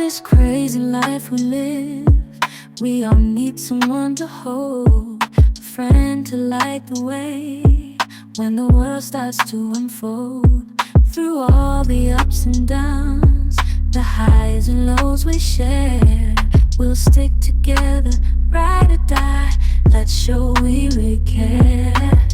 this crazy life we live, we all need someone to hold, a friend to light the way when the world starts to unfold. Through all the ups and downs, the highs and lows we share, we'll stick together, ride or die. Let's show we really care.